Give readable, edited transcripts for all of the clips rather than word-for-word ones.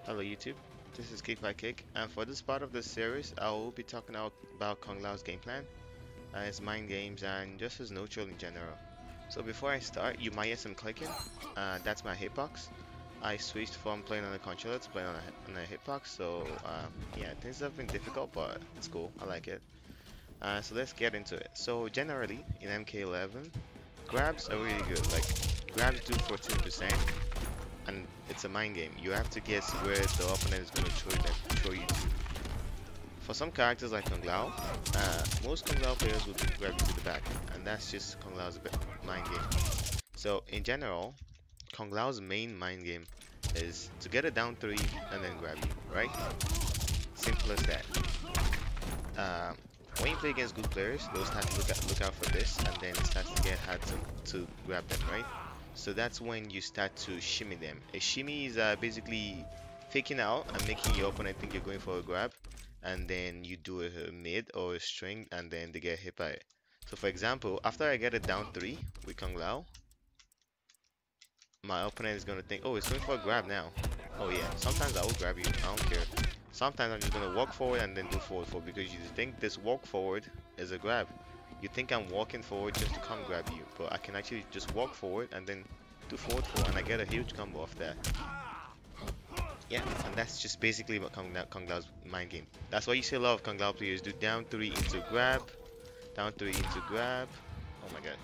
Hello YouTube, this is Kick by Kick, and for this part of the series, I will be talking about Kung Lao's game plan, his mind games, and just his neutral in general. So before I start, you might hear some clicking. That's my hitbox. I switched from playing on a controller to playing on a hitbox, so yeah, things have been difficult, but it's cool. I like it. So let's get into it. So generally, in MK11, grabs are really good. Like grabs do 14%, and it's a mind game. You have to guess where the opponent is going to throw you to. For some characters like Kung Lao, most Kung Lao players will grab you to the back, and that's just Kung Lao's mind game. So in general, Kung Lao's main mind game is to get a down 3 and then grab you, right? Simple as that. When you play against good players, they'll start to look out for this, and then it starts to get hard to grab them, right? So that's when you start to shimmy them. A shimmy is basically faking out and making your opponent think you're going for a grab, and then you do a mid or a string, and then they get hit by it. So for example, after I get a down 3 with Kung Lao, my opponent is gonna think, oh, it's going for a grab now. Oh yeah, sometimes I will grab you, I don't care. Sometimes I'm just gonna walk forward and then do forward four because you think this walk forward is a grab. You think I'm walking forward just to come grab you, but I can actually just walk forward and then do forward four, and I get a huge combo off that. Yeah, and that's just basically what Kung Lao's mind game. That's why you see a lot of Kung Lao players do down 3 into grab, down 3 into grab. Oh my god.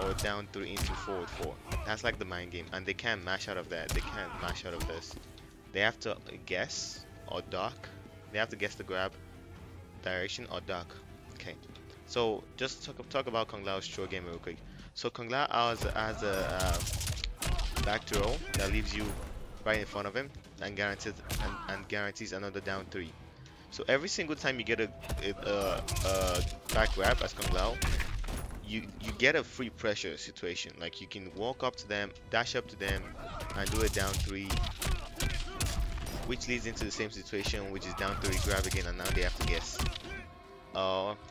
Or down 3 into forward 4. That's like the mind game, and they can't mash out of that. They can't mash out of this. They have to guess or duck. They have to guess the grab direction or duck. Okay. So just talk about Kung Lao's throw game real quick. So Kung Lao has a back throw that leaves you right in front of him and guarantees another down 3. So every single time you get a back grab as Kung Lao, you get a free pressure situation. Like you can walk up to them, dash up to them, and do a down 3, which leads into the same situation, which is down 3 grab again, and now they have to guess.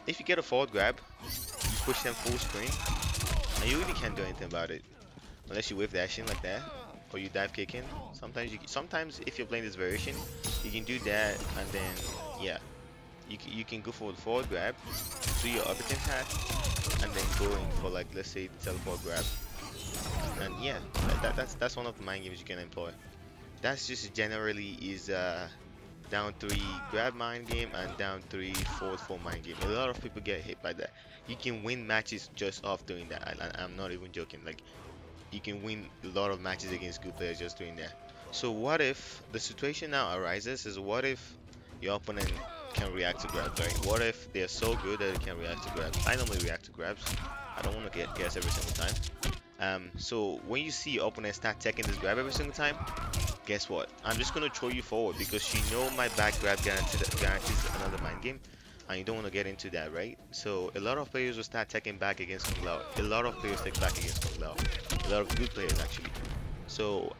If you get a forward grab, you push them full screen, and you really can't do anything about it unless you wave dashing like that, or you dive kicking. Sometimes if you're playing this variation, you can do that, and then yeah, you can go for the forward grab, do your orbiting hack, and then go in for, like, let's say teleport grab, and yeah, that's one of the mind games you can employ. That's just generally is down 3 grab mind game and down 3 forward 4 mind game. A lot of people get hit by that. You can win matches just off doing that. I'm not even joking. Like, you can win a lot of matches against good players just doing that. So what if the situation now arises is, what if your opponent can react to grabs, right? What if they're so good that they can react to grabs? I normally react to grabs. I don't want to get guess every single time. So when you see your opponent start taking this grab every single time, guess what? I'm just gonna throw you forward because you know my back grab guarantees another mind game, and you don't want to get into that, right? So a lot of players will start taking back against Kung Lao. A lot of players take back against Kung Lao. A lot of good players actually. So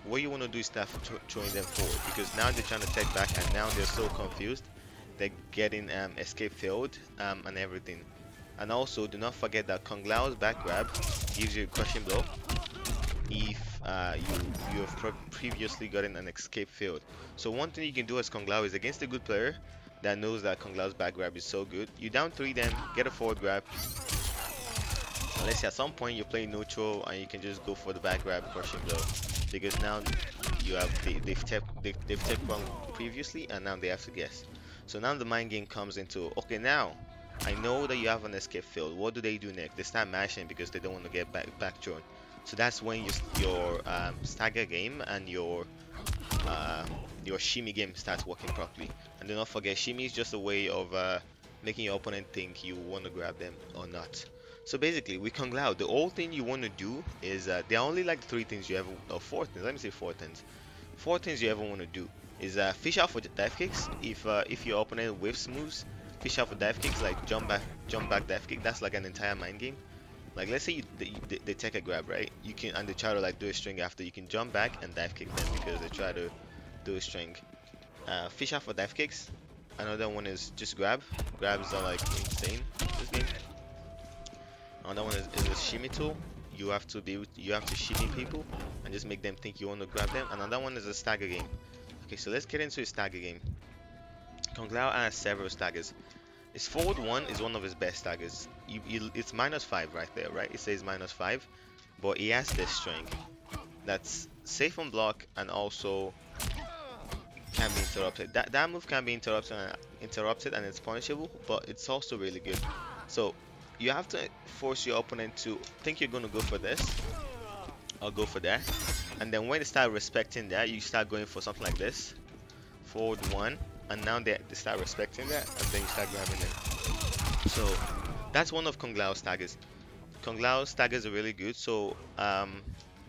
what you want to do is start throwing them forward, because now they're trying to take back and now they're so confused. They're getting escape failed and everything. And also, do not forget that Kung Lao's back grab gives you a crushing blow if you have previously gotten an escape failed. So one thing you can do as Kung Lao is, against a good player that knows that Kung Lao's back grab is so good, you down 3 them, get a forward grab. Unless at some point you're playing neutral and you can just go for the back grab crushing blow, because now you have they've tapped one previously and now they have to guess. So now the mind game comes into, okay, now I know that you have an escape failed. What do they do next? They start mashing because they don't want to get back thrown. So that's when your stagger game and your shimmy game starts working properly. And do not forget, shimmy is just a way of making your opponent think you want to grab them or not. So basically, with Kung Lao, the whole thing you want to do is there are only like 3 things you ever, or 4 things. Let me say 4 things. 4 things you ever want to do is fish out for the dive kicks. If your opponent whiffs moves, fish out for dive kicks, like jump back dive kick. That's like an entire mind game. Like, let's say they take a grab, right? You can, and they try to like do a string after. You can jump back and dive kick them because they try to do a string. Fish out for dive kicks. Another one is just grab. Grabs are like insane in this game. Another one is a shimmy tool. you have to shimmy people and just make them think you want to grab them. Another one is a stagger game. Okay, so let's get into a stagger game. Kung Lao has several staggers. His forward one is one of his best staggers. It's -5 right there, right? It says -5, but he has this string that's safe on block and also can be interrupted. That move can be interrupted and it's punishable, but it's also really good. So you have to force your opponent to think you're gonna go for this or go for that, and then when they start respecting that, you start going for something like this, forward one, and now they start respecting that, and then you start grabbing them. So that's one of Kung Lao's staggers. Kung Lao's staggers are really good. So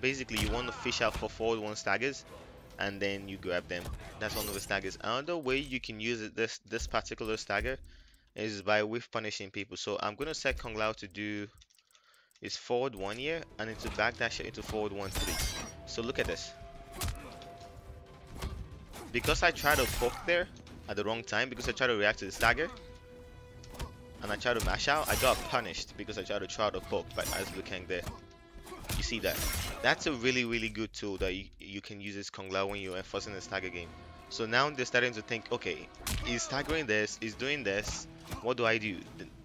basically you want to fish out for forward one staggers and then you grab them. That's one of the staggers. Another way you can use it, this particular stagger, is by whiff punishing people. So I'm gonna set Kung Lao to do is forward one here and into backdash it into forward 1-3. So look at this. Because I tried to poke there at the wrong time, because I tried to react to the stagger and I tried to mash out, I got punished because I tried to try to poke by as Liu Kang there. You see that? That's a really good tool that you can use as Kung Lao when you're enforcing the stagger game. So now they're starting to think, okay, he's staggering this, he's doing this, what do I do?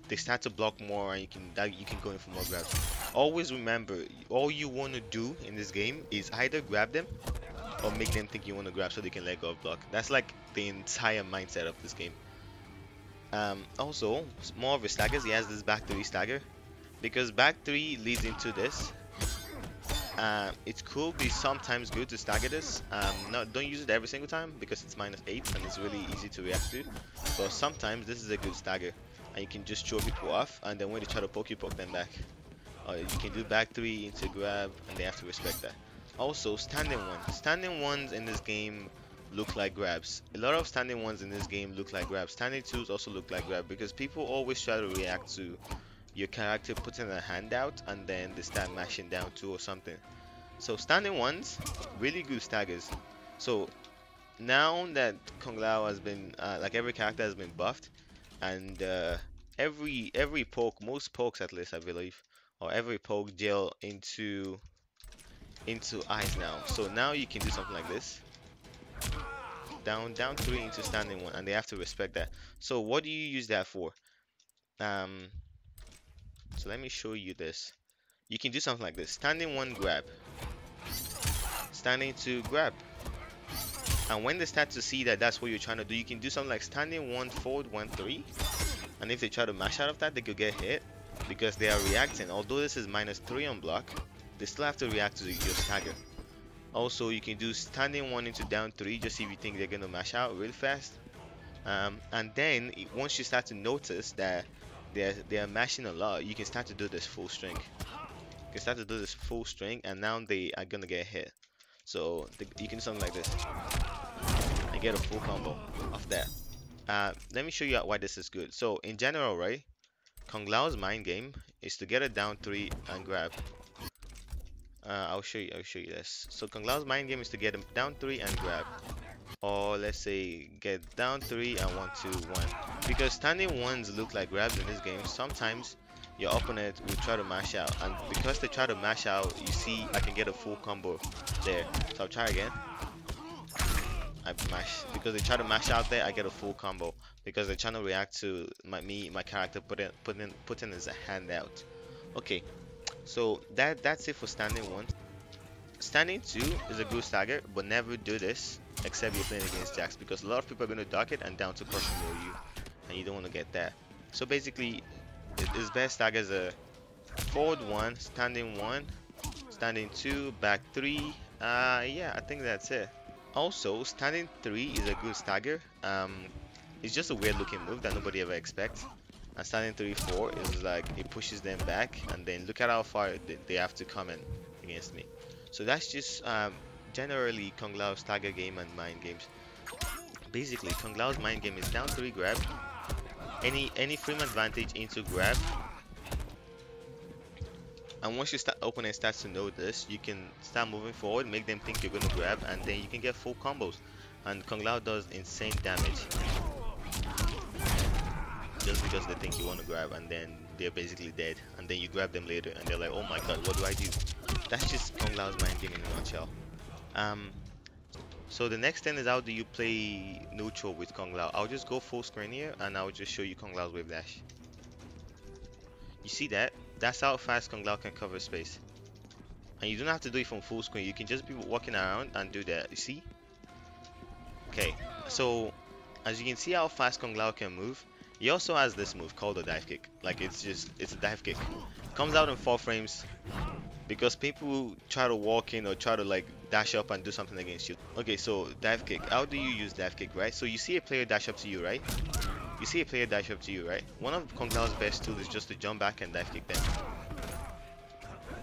They start to block more and you can go in for more grabs. Always remember, all you want to do in this game is either grab them or make them think you want to grab so they can let go of block. That's like the entire mindset of this game. Also, more of his staggers, he has this back 3 stagger, because back 3 leads into this. It could be sometimes good to stagger this. Don't use it every single time because it's -8 and it's really easy to react to. But sometimes this is a good stagger, and you can just throw people off, and then when they try to poke you, poke them back. You can do back 3 into grab, and they have to respect that. Also, standing one. Standing ones in this game look like grabs. A lot of standing ones in this game look like grabs. Standing twos also look like grab because people always try to react to your character putting a hand out and then they start mashing down 2 or something. So standing ones, really good staggers. So now that Kung Lao has been like every character has been buffed, and every poke, most pokes at least I believe, or every poke gel into eyes now. So now you can do something like this. Down 3 into standing one, and they have to respect that. So what do you use that for? So let me show you this. You can do something like this. Standing 1 grab. Standing 2 grab. And when they start to see that that's what you're trying to do, you can do something like standing 1 forward 1-3. And if they try to mash out of that, they could get hit because they are reacting. Although this is -3 on block, they still have to react to your stagger. Also, you can do standing 1 into down 3 just if you think they're gonna mash out real fast. And then once you start to notice that they are mashing a lot, you can start to do this full string. You can start to do this full string, and now they are gonna get hit. So you can do something like this and get a full combo of that. Let me show you why this is good. So in general, right, Kung Lao's mind game is to get a down 3 and grab. I'll show you this. So Kung Lao's mind game is to get a down 3 and grab, or let's say get down 3 and 1-2-1. Because standing ones look like grabs in this game. Sometimes your opponent will try to mash out, and because they try to mash out, you see I can get a full combo there. So I'll try again. I mash because they try to mash out there. I get a full combo because they're trying to react to my character putting his hand out. Okay, so that's it for standing 1. Standing 2 is a good stagger, but never do this except you're playing against jacks, because a lot of people are going to dock it and down to crush you, and you don't want to get that. So basically, his best staggers are forward 1, standing 1, standing 2, back 3. Yeah, I think that's it. Also, standing 3 is a good stagger. It's just a weird looking move that nobody ever expects. And standing 3-4 is like it pushes them back, and then look at how far they have to come in against me. So that's just generally Kung Lao's stagger game and mind games. Basically, Kung Lao's mind game is down 3 grab, any frame advantage into grab, and once your opponent starts to know this, you can start moving forward, make them think you're gonna grab, and then you can get full combos. And Kung Lao does insane damage just because they think you want to grab, and then they're basically dead, and then you grab them later and they're like, oh my god, what do I do? That's just Kung Lao's mind game in a nutshell. Um, so the next thing is, how do you play neutral with Kung Lao? I'll just go full screen here and I'll just show you Kung Lao's wave dash. You see that? That's how fast Kung Lao can cover space. And you don't have to do it from full screen. You can just be walking around and do that. You see? Okay. So as you can see how fast Kung Lao can move, he also has this move called a dive kick. Like it's a dive kick. Comes out in 4 frames because people try to walk in or try to like dash up and do something against you. Okay, so dive kick. How do you use dive kick, right? So you see a player dash up to you, right? You see a player dash up to you, right? One of Kung Lao's best tools is just to jump back and dive kick them.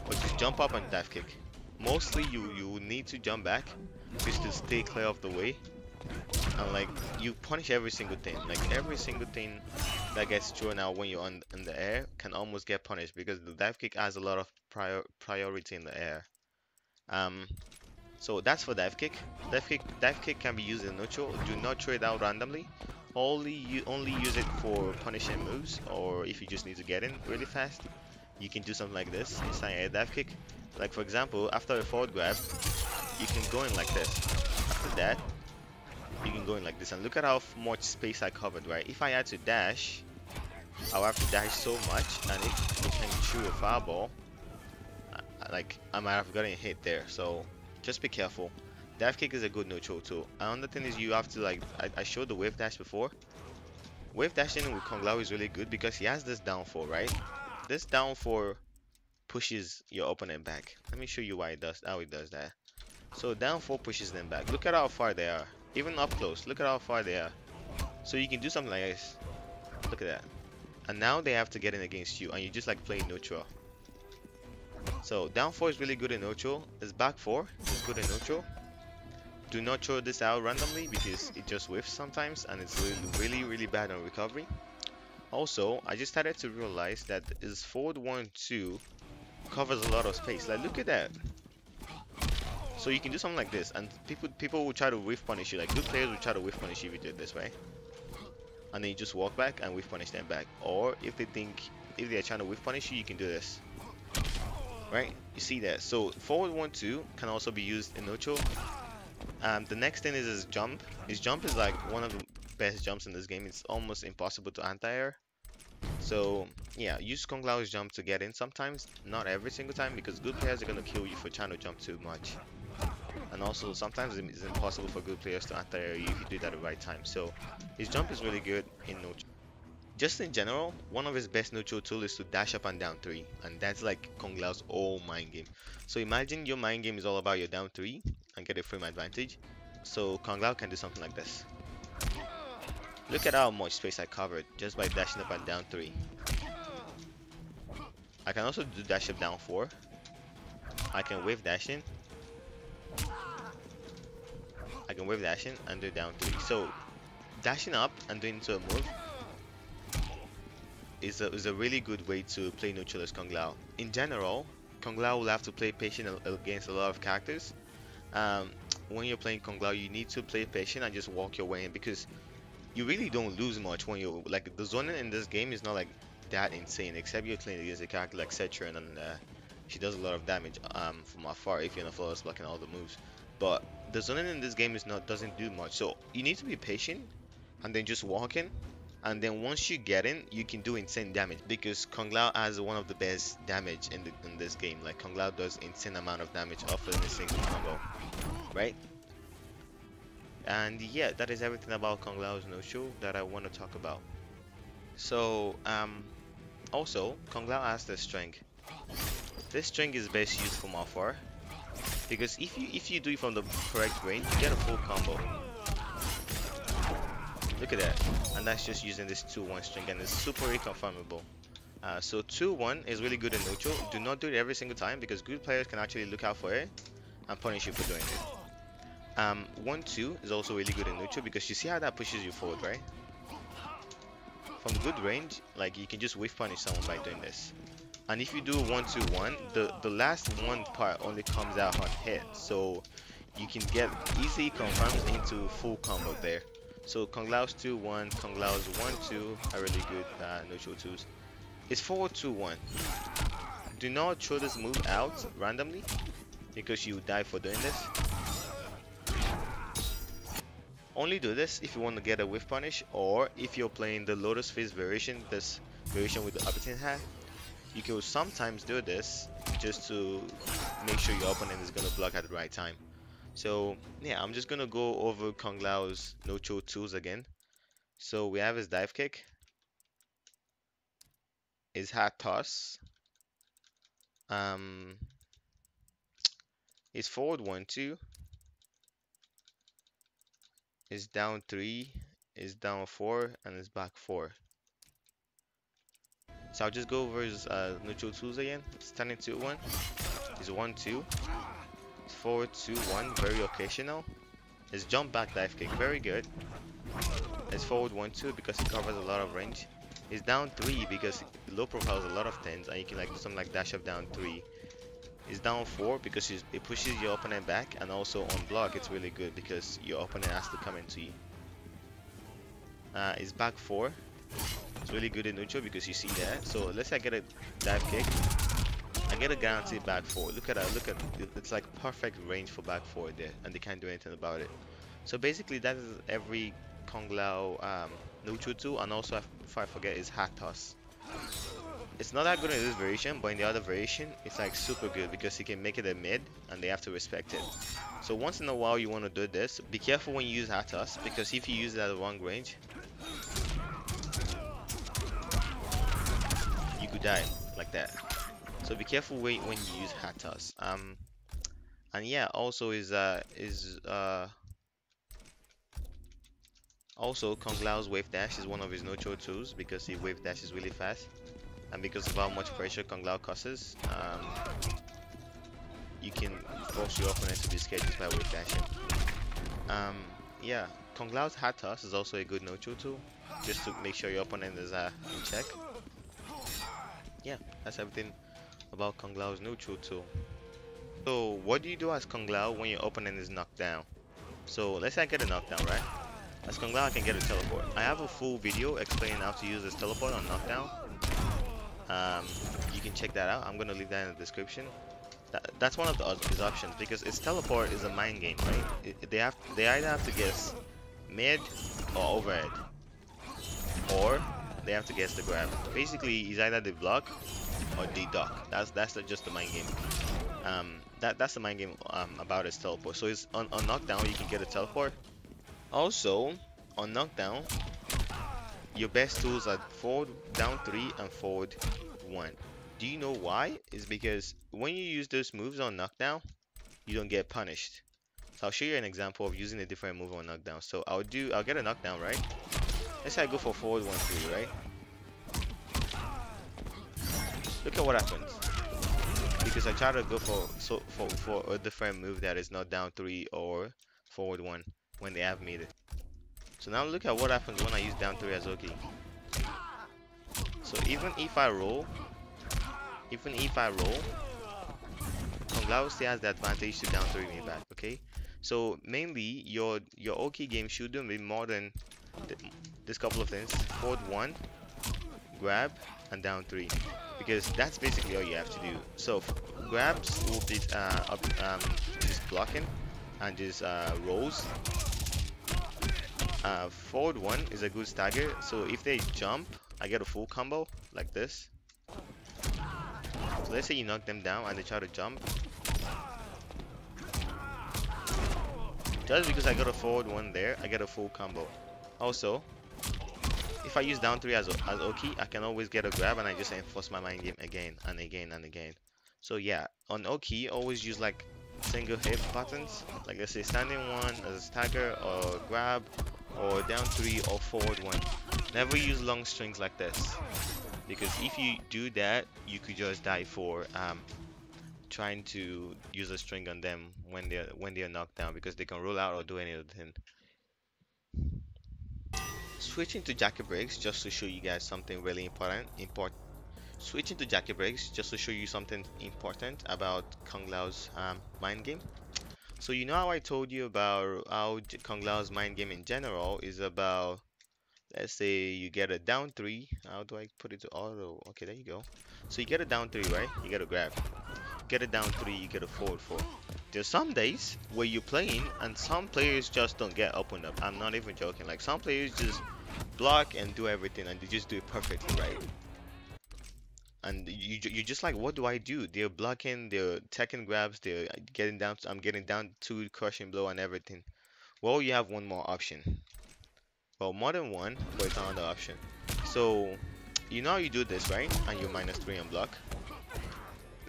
Or just jump up and dive kick. Mostly you need to jump back just to stay clear of the way. And like you punish every single thing. Like every single thing that gets thrown out when you're in the air can almost get punished because the dive kick has a lot of priority in the air. So that's for dive kick. Dive kick can be used in neutral. Do not throw it out randomly. Only use it for punishing moves, or if you just need to get in really fast. You can do something like this, inside a dive kick. Like for example, after a forward grab, you can go in like this. After that, you can go in like this, and look at how much space I covered, right? If I had to dash, I'll have to dash so much, and if you can shoot a fireball, like I might have gotten hit there. So just be careful. Dive kick is a good neutral tool. Another thing is you have to like, I showed the wave dash before. Wave dashing with Kung Lao is really good because he has this down 4, right? This down 4 pushes your opponent back. Let me show you why how it does that. So down 4 pushes them back. Look at how far they are. Even up close, look at how far they are. So you can do something like this. Look at that. And now they have to get in against you, and you just like play neutral. So down 4 is really good in neutral. This back 4 is good in neutral. Do not throw this out randomly because it just whiffs sometimes, and it's really bad on recovery. Also, I just started to realize that his forward 1-2 covers a lot of space. Like look at that. So you can do something like this, and people will try to whiff punish you. Like good players will try to whiff punish you if you do it this way, and then you just walk back and whiff punish them back. Or if they're trying to whiff punish you, you can do this. Right? You see that? So forward 1-2 can also be used in neutral. The next thing is his jump. His jump is like one of the best jumps in this game. It's almost impossible to anti-air. So yeah, use Kung Lao's jump to get in sometimes, not every single time, because good players are gonna kill you for trying to jump too much. And also sometimes it's impossible for good players to anti-air you if you do that at the right time. So his jump is really good in neutral. Just in general, one of his best neutral tools is to dash up and down 3, and that's like Kung Lao's whole mind game. So imagine your mind game is all about your down 3 and get a frame advantage. So Kung Lao can do something like this. Look at how much space I covered just by dashing up and down 3. I can also do dash up down 4. I can wave dash in. I can wave dash in and do down 3. So dashing up and doing into a move is a really good way to play neutral as Kung Lao. In general, Kung Lao will have to play patient against a lot of characters. When you're playing Kung Lao, you need to play patient and just walk your way in, because you really don't lose much when you're like, the zoning in this game is not like that insane, except you're playing against a character like Setcher, and she does a lot of damage from afar if you're in a flawless blocking all the moves. But the zoning in this game doesn't do much, so you need to be patient and then just walk in. And then once you get in, you can do insane damage, because Kung Lao has one of the best damage in this game. Like Kung Lao does insane amount of damage off in a single combo, right? And yeah, that is everything about Kung Lao's no-show that I want to talk about. So also Kung Lao has the string. This string is best used from afar, because if you do it from the correct range, you get a full combo. Look at that, and that's just using this 2-1 string, and it's super reconfirmable. So 2-1 is really good in neutral. Do not do it every single time, because good players can actually look out for it and punish you for doing it. 1-2 is also really good in neutral, because you see how that pushes you forward, right? From good range, like you can just whiff punish someone by doing this. And if you do 1-2-1, the last one part only comes out on hit, so you can get easy confirms into full combo there. So Kung Lao's 2-1, Kung Lao's 1-2 are really good neutral tools. It's forward 2-1. Do not throw this move out randomly because you die for doing this. Only do this if you want to get a whiff punish, or if you're playing the Lotus Fist variation, this variation with the uppercut hat. You can sometimes do this just to make sure your opponent is gonna block at the right time. So yeah, I'm just gonna go over Kung Lao's no cho tools again. So we have his dive kick, his hat toss, um, his forward 1-2, his down 3, his down 4, and his back 4. So I'll just go over his neutral tools again. Standing 2-1, his 1-2, his forward 2-1, very occasional. His jump back dive kick, very good. His forward 1-2 because it covers a lot of range. His down 3 because low profile is a lot of things and you can like do something like dash up down 3. His down 4 because it pushes your opponent back, and also on block it's really good because your opponent has to come into you. His back 4. It's really good in neutral because you see that. So let's say I get a dive kick, I get a guaranteed back 4. Look at that, look at it. It's like perfect range for back 4 there, and they can't do anything about it. So basically that is every Kung Lao neutral tool, and also if I forget is hat toss. It's not that good in this variation, but in the other variation it's like super good because you can make it a mid and they have to respect it. So once in a while you want to do this. Be careful when you use hat toss because if you use it at the wrong range, you could die like that. So be careful when you use hat toss. And yeah, also also Kung Lao's wave dash is one of his no-cho tools because he wave dashes really fast, and because of how much pressure Kung Lao causes, you can force your opponent to be scared just by wave dashing. Yeah, Kung Lao's hat toss is also a good no-cho tool, just to make sure your opponent is in check. Yeah, that's everything about Kung Lao's no-cho tool. So what do you do as Kung Lao when your opponent is knocked down? So let's say I get a knockdown, right? As Kung Lao I can get a teleport. I have a full video explaining how to use this teleport on knockdown. You can check that out. I'm gonna leave that in the description. That's one of his options because its teleport is a mind game, right? They either have to guess mid or overhead, or they have to guess the grab. Basically, it's either they block or they duck. That's just the mind game. That's the mind game about its teleport. So it's on knockdown you can get a teleport. Also on knockdown, your best tools are forward down 3 and forward 1. Do you know why? It's because when you use those moves on knockdown, you don't get punished. So I'll show you an example of using a different move on knockdown. So I'll get a knockdown, right? Let's say I go for forward 1-3, right? Look at what happens. Because I try to go for a different move that is not down 3 or forward 1 when they have made it. So now look at what happens when I use down 3 as Oki. So even if I roll, Kung Lao still has the advantage to down 3 me back, okay? So mainly your Oki game should do be more than this couple of things: forward 1, grab, and down 3, because that's basically all you have to do. So grabs will be just blocking and just rolls. Forward 1 is a good stagger, so if they jump, I get a full combo like this. So let's say you knock them down and they try to jump. Just because I got a forward 1 there, I get a full combo. Also, if I use down 3 as Oki, I can always get a grab and I just enforce my mind game again and again and again. So yeah, on Oki, always use like single hit buttons, like let's say standing 1 as a stagger, or grab, or down 3 or forward 1. Never use long strings like this, because if you do that, you could just die for trying to use a string on them when they're knocked down, because they can roll out or do anything. Switching to jacket breaks just to show you guys something really important. Switching to jacket breaks just to show you something important about Kung Lao's mind game. So you know how I told you about how Kung Lao's mind game in general is about Let's say you get a down three. How do I put it to auto? Okay, there you go. So you get a down three, right? You get a grab. Get a down three, you get a forward four. There's some days where you're playing and some players just don't get opened up. I'm not even joking. Like some players just block and do everything and they just do it perfectly, right? And you're just like, what do I do? They're blocking, they're taking grabs, they're getting down. I'm getting down to crushing blow and everything. Well, you have one more option. Well, more than one, but it's another option. So, you know how you do this, right? And you're -3 on block.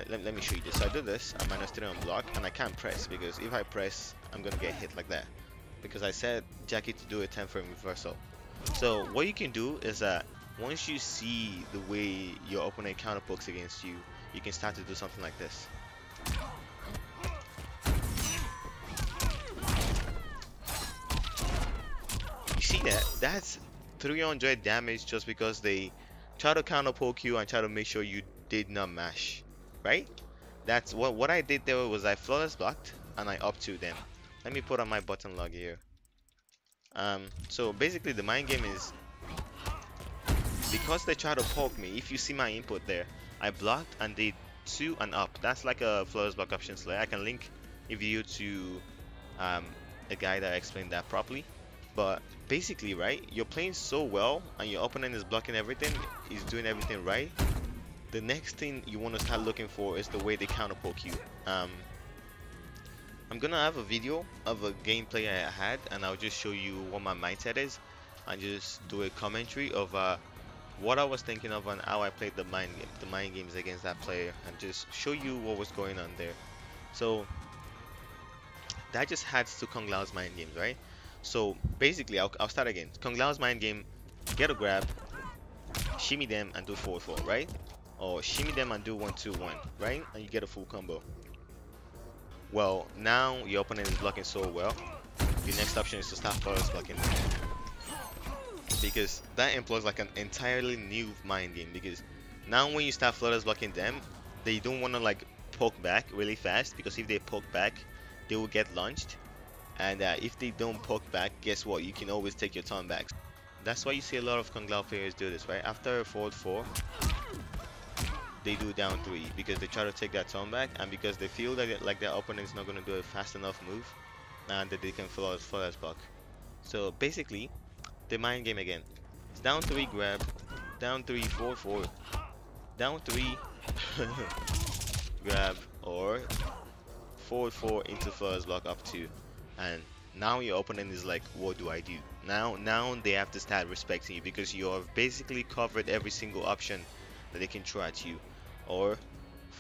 Let me show you this. So I do this, I'm -3 on block, and I can't press because if I press, I'm gonna get hit like that. Because I said Jackie to do a 10 frame reversal. So what you can do is that once you see the way your opponent counter pokes against you, you can start to do something like this. You see that? That's 300 damage just because they try to counter poke you and try to make sure you did not mash, right? That's what I did there was I flawless blocked and I up to them. Let me put on my button log here. So basically the mind game is because they try to poke me. If you see my input there, I blocked and did 2 and up. That's like a flawless block option select. I can link a video to a guy that explained that properly. But basically, right, you're playing so well and your opponent is blocking everything, is doing everything right. The next thing you want to start looking for is the way they counter poke you. I'm gonna have a video of a gameplay I had and I'll just show you what my mindset is and just do a commentary of what I was thinking of and how I played the mind games against that player and just show you what was going on there. So that just adds to Kung Lao's mind games, right? So basically, I'll start again. Kung Lao's mind game: get a grab, shimmy them and do 4-4, right? Or shimmy them and do 1-2-1, right? And you get a full combo. Well, now your opponent is blocking so well. Your next option is to start flawless blocking them, because that employs like an entirely new mind game. Because now when you start flawless blocking them, they don't want to like poke back really fast, because if they poke back, they will get launched. And if they don't poke back, guess what? You can always take your turn back. That's why you see a lot of Kung Lao players do this, right? After a forward 4, they do down 3 because they try to take that turn back, and because they feel that like their opponent is not going to do a fast enough move, and that they can flawless block. So basically, the mind game again. It's down 3 grab, down 3 forward 4, down 3 grab, or forward 4 into flawless block up 2. And now your opponent is like, what do I do? Now they have to start respecting you because you have basically covered every single option that they can throw at you. Or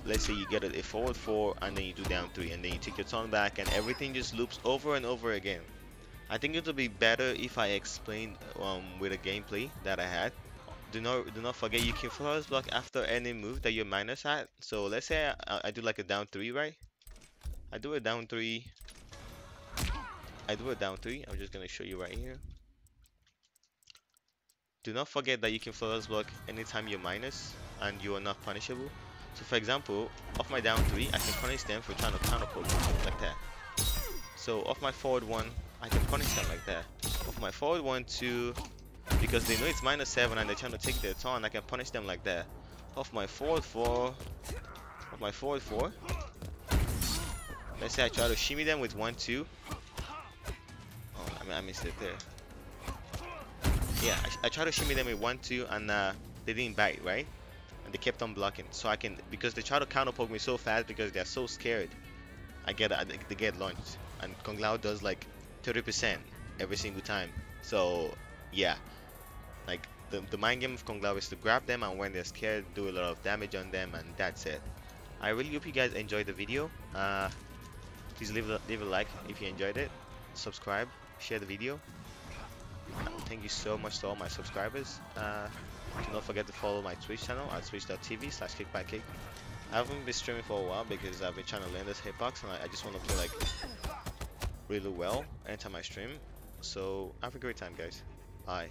let's say you get a forward 4 and then you do down 3 and then you take your turn back and everything just loops over and over again. I think it would be better if I explained with a gameplay that I had. Do not forget you can flawless block after any move that you're minus at. So let's say I do like a down 3, right? I do a down 3. I'm just gonna show you right here. Do not forget that you can flawless block anytime you're minus and you are not punishable. So for example, off my down 3, I can punish them for trying to counter poke like that. So off my forward 1, I can punish them like that. Off my forward 1, 2, because they know it's -7 and they're trying to take their turn, I can punish them like that. Off my forward 4, let's say I try to shimmy them with 1-2. I missed it there. Yeah, I tried to shimmy them with 1-2 and they didn't bite, right? And they kept on blocking. So I can, because they try to counter poke me so fast because they're so scared, they get launched. And Kung Lao does like 30% every single time. So yeah, like the mind game of Kung Lao is to grab them and when they're scared, do a lot of damage on them, and that's it. I really hope you guys enjoyed the video. Please leave a like if you enjoyed it. Subscribe. Share the video. Thank you so much to all my subscribers. Do not forget to follow my Twitch channel at twitch.tv/kickbykick. I haven't been streaming for a while because I've been trying to learn this hitbox and I just want to play like really well anytime I stream. So have a great time, guys. Bye.